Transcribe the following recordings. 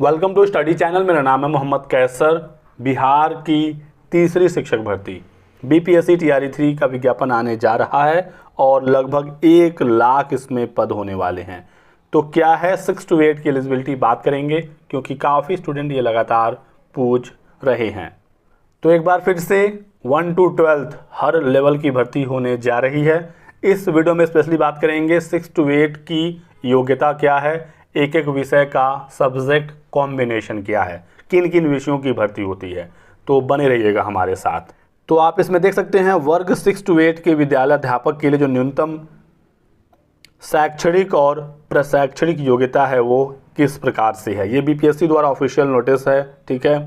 Welcome to study channel. मेरा नाम है मोहम्मद कैसर। बिहार की तीसरी शिक्षक भर्ती बीपीएससी टीआरई 3 का विज्ञापन आने जा रहा है और लगभग 1 लाख इसमें पद होने वाले हैं। तो क्या है 6 to 8 की एलिजिबिलिटी बात करेंगे, क्योंकि काफ़ी स्टूडेंट ये लगातार पूछ रहे हैं। तो एक बार फिर से 1 to 12 हर लेवल की भर्ती होने जा रही है। इस वीडियो में स्पेशली बात करेंगे 6 to 8 की योग्यता क्या है, एक एक विषय का सब्जेक्ट कॉम्बिनेशन क्या है, किन किन विषयों की भर्ती होती है। तो बने रहिएगा हमारे साथ। तो आप इसमें देख सकते हैं वर्ग 6 to 8 के विद्यालय अध्यापक के लिए जो न्यूनतम शैक्षणिक और प्रशैक्षणिक योग्यता है वो किस प्रकार से है। ये बीपीएससी द्वारा ऑफिशियल नोटिस है, ठीक है,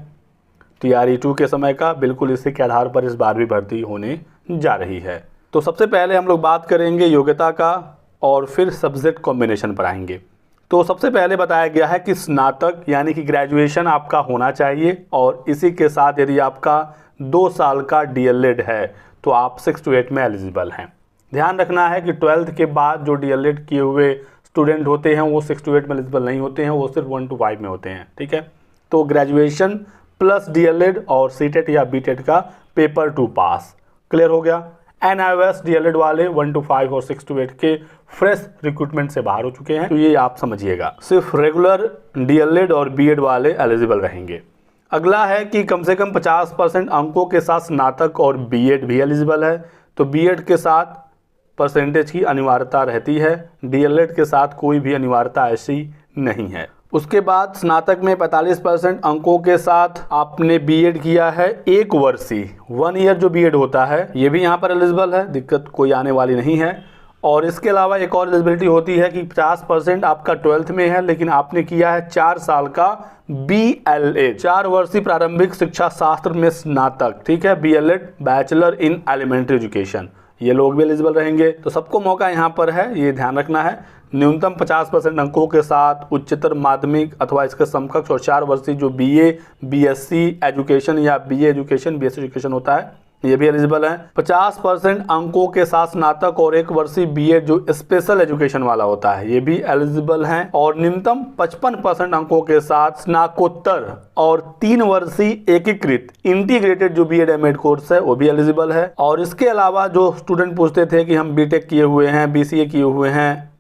टीआरई 2 के समय का। बिल्कुल इसी के आधार पर इस बार भी भर्ती होने जा रही है। तो सबसे पहले हम लोग बात करेंगे योग्यता का और फिर सब्जेक्ट कॉम्बिनेशन पर आएंगे। तो सबसे पहले बताया गया है कि स्नातक यानी कि ग्रेजुएशन आपका होना चाहिए और इसी के साथ यदि आपका 2 साल का डीएलएड है तो आप 6 to 8 में एलिजिबल हैं। ध्यान रखना है कि 12th के बाद जो डीएलएड किए हुए स्टूडेंट होते हैं वो 6 to 8 में एलिजिबल नहीं होते हैं, वो सिर्फ 1 to 5 में होते हैं, ठीक है। तो ग्रेजुएशन प्लस डीएलएड और सीटेट या बीटेट का पेपर 2 पास, क्लियर हो गया। एनआईओएस डीएलएड वाले 1 to 5 और 6 to 8 के फ्रेश रिक्रूटमेंट से बाहर हो चुके हैं, तो ये आप समझिएगा। सिर्फ रेगुलर डीएलएड और बीएड वाले एलिजिबल रहेंगे। अगला है कि कम से कम 50% अंकों के साथ स्नातक और बीएड भी एलिजिबल है। तो बीएड के साथ परसेंटेज की अनिवार्यता रहती है, डीएलएड के साथ कोई भी अनिवार्यता ऐसी नहीं है। उसके बाद स्नातक में 45% अंकों के साथ आपने बीएड किया है, 1 वर्षीय 1 ईयर जो बीएड होता है ये भी यहाँ पर एलिजिबल है, दिक्कत कोई आने वाली नहीं है। और इसके अलावा एक और एलिजिबिलिटी होती है कि 50% आपका 12th में है लेकिन आपने किया है 4 साल का BLA 4 वर्षीय प्रारंभिक शिक्षा शास्त्र में स्नातक, ठीक है, BLED bachelor in elementary education, ये लोग भी एलिजिबल रहेंगे। तो सबको मौका यहाँ पर है, ये ध्यान रखना है। न्यूनतम 50% अंकों के साथ उच्चतर माध्यमिक अथवा इसके समकक्ष और 4 वर्षीय जो BA BSc एजुकेशन या BA एजुकेशन BSc एजुकेशन होता है ये भी एलिजिबल है। 50% अंकों के साथ स्नातक और 1 वर्षीय बीएड जो स्पेशल एजुकेशन वाला होता है ये भी एलिजिबल हैं। और न्यूनतम 55% अंकों के साथ स्नातकोत्तर और 3 वर्षीय एकीकृत इंटीग्रेटेड जो बीएड एमएड कोर्स है वो भी एलिजिबल है। और इसके अलावा जो स्टूडेंट पूछते थे कि हम बीटेक किए हुए हैं, बीसीए किए हुए हैं,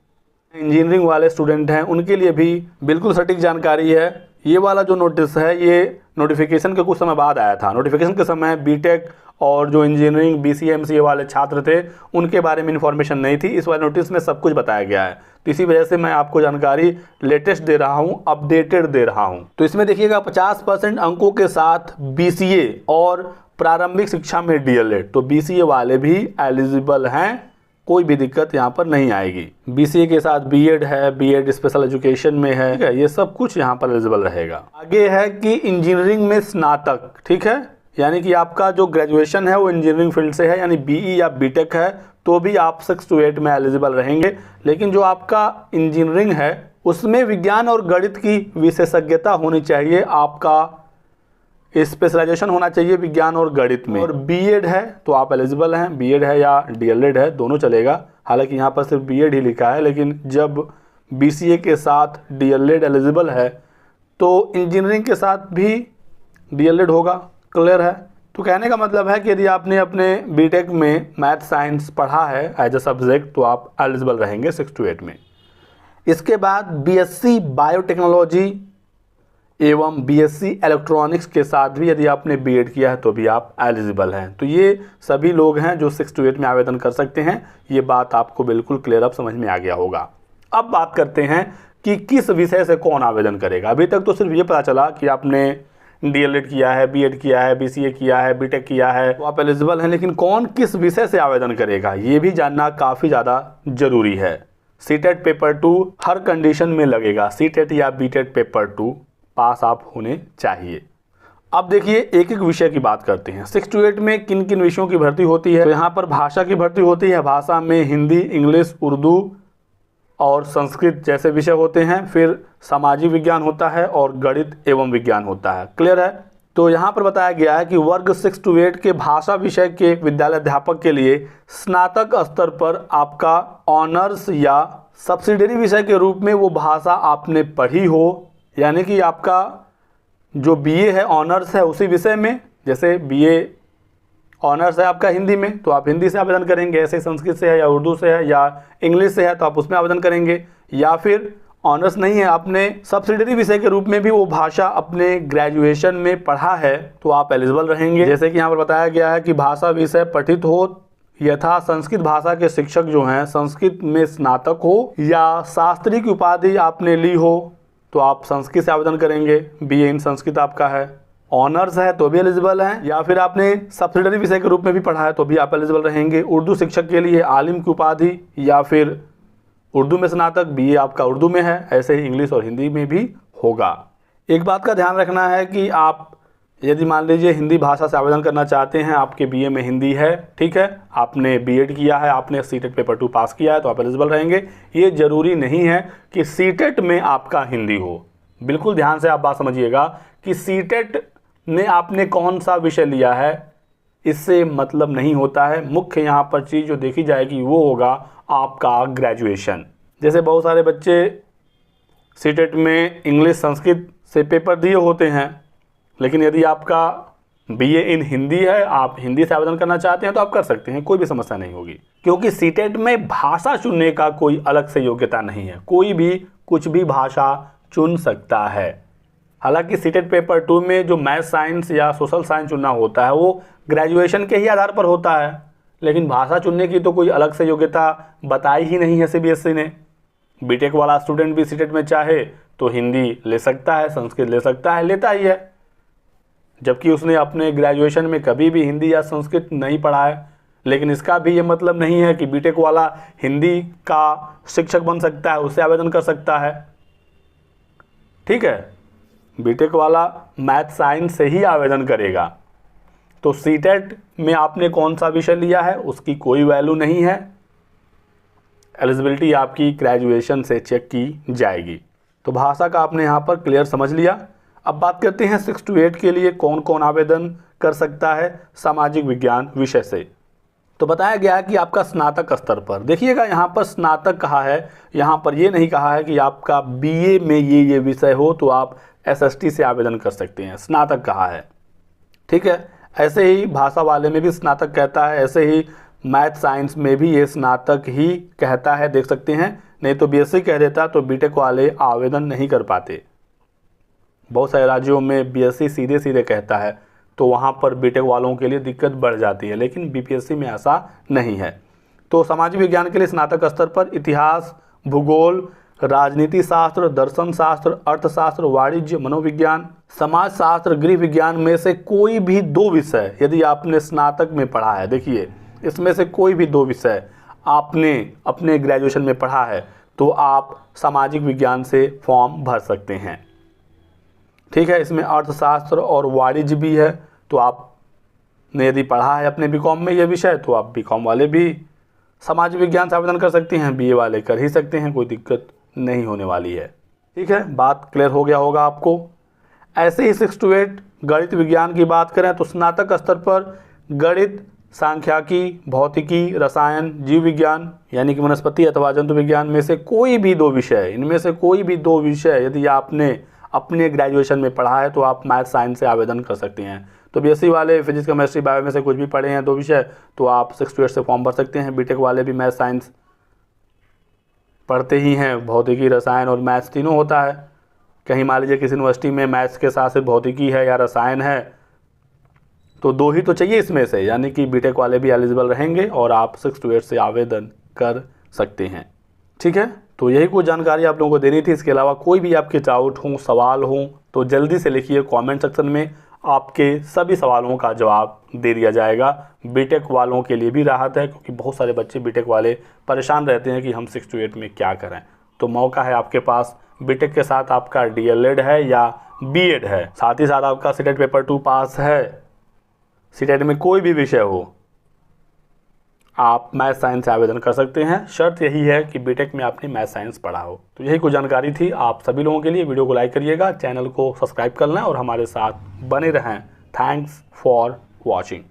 इंजीनियरिंग वाले स्टूडेंट हैं, उनके लिए भी बिल्कुल सटीक जानकारी है। ये वाला जो नोटिस है ये नोटिफिकेशन के कुछ समय बाद आया था। नोटिफिकेशन के समय बीटेक और जो इंजीनियरिंग बीसीए एमसीए वाले छात्र थे उनके बारे में इन्फॉर्मेशन नहीं थी। इस वाले नोटिस में सब कुछ बताया गया है, तो इसी वजह से मैं आपको जानकारी लेटेस्ट दे रहा हूँ, अपडेटेड दे रहा हूँ। तो इसमें देखिएगा 50% अंकों के साथ बीसीए और प्रारंभिक शिक्षा में डीएलएड, तो बीसीए वाले भी एलिजिबल हैं, कोई भी दिक्कत यहाँ पर नहीं आएगी। बीसीए के साथ बीएड है, बीएड स्पेशल एजुकेशन में है, ठीक है, ये सब कुछ यहाँ पर एलिजिबल रहेगा। आगे है कि इंजीनियरिंग में स्नातक, ठीक है, यानी कि आपका जो ग्रेजुएशन है वो इंजीनियरिंग फील्ड से है, यानी बीई या बीटेक है, तो भी आप 6 to 8 में एलिजिबल रहेंगे। लेकिन जो आपका इंजीनियरिंग है उसमें विज्ञान और गणित की विशेषज्ञता होनी चाहिए, आपका स्पेशलाइजेशन होना चाहिए विज्ञान और गणित में। और बीएड है तो आप एलिजिबल हैं, बीएड है या डीएलएड है दोनों चलेगा। हालांकि यहाँ पर सिर्फ बीएड ही लिखा है, लेकिन जब बीसीए के साथ डीएलएड एलिजिबल है तो इंजीनियरिंग के साथ भी डीएलएड होगा, क्लियर है। तो कहने का मतलब है कि यदि आपने अपने बीटेक में मैथ साइंस पढ़ा है एज ए सब्जेक्ट तो आप एलिजिबल रहेंगे 6 to 8 में। इसके बाद बीएससी बायोटेक्नोलॉजी एवं बीएससी इलेक्ट्रॉनिक्स के साथ भी यदि आपने बीएड किया है तो भी आप एलिजिबल हैं। तो ये सभी लोग हैं जो 6 to 8 में आवेदन कर सकते हैं। ये बात आपको बिल्कुल क्लियर अब समझ में आ गया होगा। अब बात करते हैं कि किस विषय से कौन आवेदन करेगा। अभी तक तो सिर्फ ये पता चला कि आपने डीएलएड किया है, बीएड किया है, बीसीए किया है, बीटेक किया है तो आप एलिजिबल हैं, लेकिन कौन किस विषय से आवेदन करेगा ये भी जानना काफ़ी ज़्यादा जरूरी है। सीटेट पेपर 2 हर कंडीशन में लगेगा, सीटेट या बीटेट पेपर 2 पास आप होने चाहिए। अब देखिए एक एक विषय की बात करते हैं। 6 to 8 में किन किन विषयों की भर्ती होती है। तो यहाँ पर भाषा की भर्ती होती है, भाषा में हिंदी, इंग्लिश, उर्दू और संस्कृत जैसे विषय होते हैं। फिर सामाजिक विज्ञान होता है और गणित एवं विज्ञान होता है, क्लियर है। तो यहाँ पर बताया गया है कि वर्ग 6 to 8 के भाषा विषय के विद्यालय अध्यापक के लिए स्नातक स्तर पर आपका ऑनर्स या सब्सिडियरी विषय के रूप में वो भाषा आपने पढ़ी हो यानी कि आपका जो बीए है ऑनर्स है उसी विषय में, जैसे बीए ऑनर्स है आपका हिंदी में तो आप हिंदी से आवेदन करेंगे, ऐसे संस्कृत से है या उर्दू से है या इंग्लिश से है तो आप उसमें आवेदन करेंगे। या फिर ऑनर्स नहीं है, आपने सब्सिडरी विषय के रूप में भी वो भाषा अपने ग्रेजुएशन में पढ़ा है तो आप एलिजिबल रहेंगे। जैसे कि यहाँ पर बताया गया है कि भाषा विषय पठित हो यथा संस्कृत भाषा के शिक्षक जो हैं संस्कृत में स्नातक हो या शास्त्री की उपाधि आपने ली हो तो आप संस्कृत से आवेदन करेंगे, बीए इन संस्कृत आपका है। ऑनर्स है तो भी एलिजिबल हैं, या फिर आपने सब्सिडरी विषय के रूप में भी पढ़ा है तो भी आप एलिजिबल रहेंगे। उर्दू शिक्षक के लिए आलिम की उपाधि या फिर उर्दू में स्नातक, बीए आपका उर्दू में है, ऐसे ही इंग्लिश और हिंदी में भी होगा। एक बात का ध्यान रखना है कि आप यदि मान लीजिए हिंदी भाषा से आवेदन करना चाहते हैं, आपके बीए में हिंदी है, ठीक है, आपने बीएड किया है, आपने सीटेट पेपर 2 पास किया है तो आप एलिजिबल रहेंगे। ये जरूरी नहीं है कि सीटेट में आपका हिंदी हो। बिल्कुल ध्यान से आप बात समझिएगा कि सीटेट में आपने कौन सा विषय लिया है इससे मतलब नहीं होता है। मुख्य यहाँ पर चीज़ जो देखी जाएगी वो होगा आपका ग्रेजुएशन। जैसे बहुत सारे बच्चे सीटेट में इंग्लिश संस्कृत से पेपर दिए होते हैं, लेकिन यदि आपका बीए इन हिंदी है, आप हिंदी से आवेदन करना चाहते हैं तो आप कर सकते हैं, कोई भी समस्या नहीं होगी। क्योंकि सीटेट में भाषा चुनने का कोई अलग से योग्यता नहीं है, कोई भी कुछ भी भाषा चुन सकता है। हालांकि सीटेट पेपर 2 में जो मैथ साइंस या सोशल साइंस चुनना होता है वो ग्रेजुएशन के ही आधार पर होता है, लेकिन भाषा चुनने की तो कोई अलग से योग्यता बताई ही नहीं है सीबीएसई ने। बीटेक वाला स्टूडेंट भी सीटेट में चाहे तो हिंदी ले सकता है, संस्कृत ले सकता है, लेता ही है, जबकि उसने अपने ग्रेजुएशन में कभी भी हिंदी या संस्कृत नहीं पढ़ा है। लेकिन इसका भी ये मतलब नहीं है कि बीटेक वाला हिंदी का शिक्षक बन सकता है, उससे आवेदन कर सकता है, ठीक है। बीटेक वाला मैथ साइंस से ही आवेदन करेगा। तो सीटेट में आपने कौन सा विषय लिया है उसकी कोई वैल्यू नहीं है, एलिजिबिलिटी आपकी ग्रेजुएशन से चेक की जाएगी। तो भाषा का आपने यहाँ पर क्लियर समझ लिया। अब बात करते हैं 6 to 8 के लिए कौन कौन आवेदन कर सकता है सामाजिक विज्ञान विषय से। तो बताया गया है कि आपका स्नातक स्तर पर, देखिएगा यहाँ पर स्नातक कहा है, यहाँ पर ये नहीं कहा है कि आपका बीए में ये विषय हो तो आप एसएसटी से आवेदन कर सकते हैं, स्नातक कहा है, ठीक है। ऐसे ही भाषा वाले में भी स्नातक कहता है, ऐसे ही मैथ साइंस में भी ये स्नातक ही कहता है, देख सकते हैं। नहीं तो बीएससी कह देता तो बीटेक वाले आवेदन नहीं कर पाते। बहुत सारे राज्यों में बीएससी सीधे सीधे कहता है तो वहाँ पर बीटेक वालों के लिए दिक्कत बढ़ जाती है, लेकिन बीपीएससी में ऐसा नहीं है। तो सामाजिक विज्ञान के लिए स्नातक स्तर पर इतिहास, भूगोल, राजनीति शास्त्र, दर्शन शास्त्र, अर्थशास्त्र, वाणिज्य, मनोविज्ञान, समाज शास्त्र, गृह विज्ञान में से कोई भी 2 विषय यदि आपने स्नातक में पढ़ा है, देखिए इसमें से कोई भी 2 विषय आपने अपने ग्रेजुएशन में पढ़ा है तो आप सामाजिक विज्ञान से फॉर्म भर सकते हैं, ठीक है। इसमें अर्थशास्त्र और वाणिज्य भी है, तो आपने यदि पढ़ा है अपने बीकॉम में ये विषय तो आप बीकॉम वाले भी सामाजिक विज्ञान से आवेदन कर सकते हैं, बीए वाले कर ही सकते हैं, कोई दिक्कत नहीं होने वाली है, ठीक है। बात क्लियर हो गया होगा आपको। ऐसे ही 6 to 8 गणित विज्ञान की बात करें तो स्नातक स्तर पर गणित, सांख्यिकी, भौतिकी, रसायन, जीव विज्ञान यानी कि वनस्पति अथवा जंतु विज्ञान में से कोई भी 2 विषय, इनमें से कोई भी 2 विषय यदि आपने अपने ग्रेजुएशन में पढ़ा है तो आप मैथ साइंस से आवेदन कर सकते हैं। तो बीएससी वाले फिजिक्स, केमिस्ट्री, बायो में से कुछ भी पढ़े हैं 2 विषय तो आप 6 to 8 से फॉर्म भर सकते हैं। बीटेक वाले भी मैथ साइंस पढ़ते ही हैं, भौतिकी, रसायन और मैथ्स तीनों होता है। कहीं मान लीजिए किसी यूनिवर्सिटी में मैथ्स के साथ सिर्फ भौतिकी है या रसायन है तो 2 ही तो चाहिए इसमें से, यानी कि बीटेक वाले भी एलिजिबल रहेंगे और आप 6 to 8 से आवेदन कर सकते हैं, ठीक है। तो यही कुछ जानकारी आप लोगों को देनी थी। इसके अलावा कोई भी आपके डाउट हो, सवाल हो तो जल्दी से लिखिए कमेंट सेक्शन में, आपके सभी सवालों का जवाब दे दिया जाएगा। बीटेक वालों के लिए भी राहत है क्योंकि बहुत सारे बच्चे बीटेक वाले परेशान रहते हैं कि हम 6 to 8 में क्या करें, तो मौका है आपके पास। बीटेक के साथ आपका डीएलएड है या बीएड है, साथ ही साथ आपका सीटेट पेपर 2 पास है, सीटेट में कोई भी विषय हो आप मैथ साइंस से आवेदन कर सकते हैं। शर्त यही है कि बीटेक में आपने मैथ साइंस पढ़ा हो। तो यही कुछ जानकारी थी आप सभी लोगों के लिए। वीडियो को लाइक करिएगा, चैनल को सब्सक्राइब कर लें और हमारे साथ बने रहें। Thanks for watching.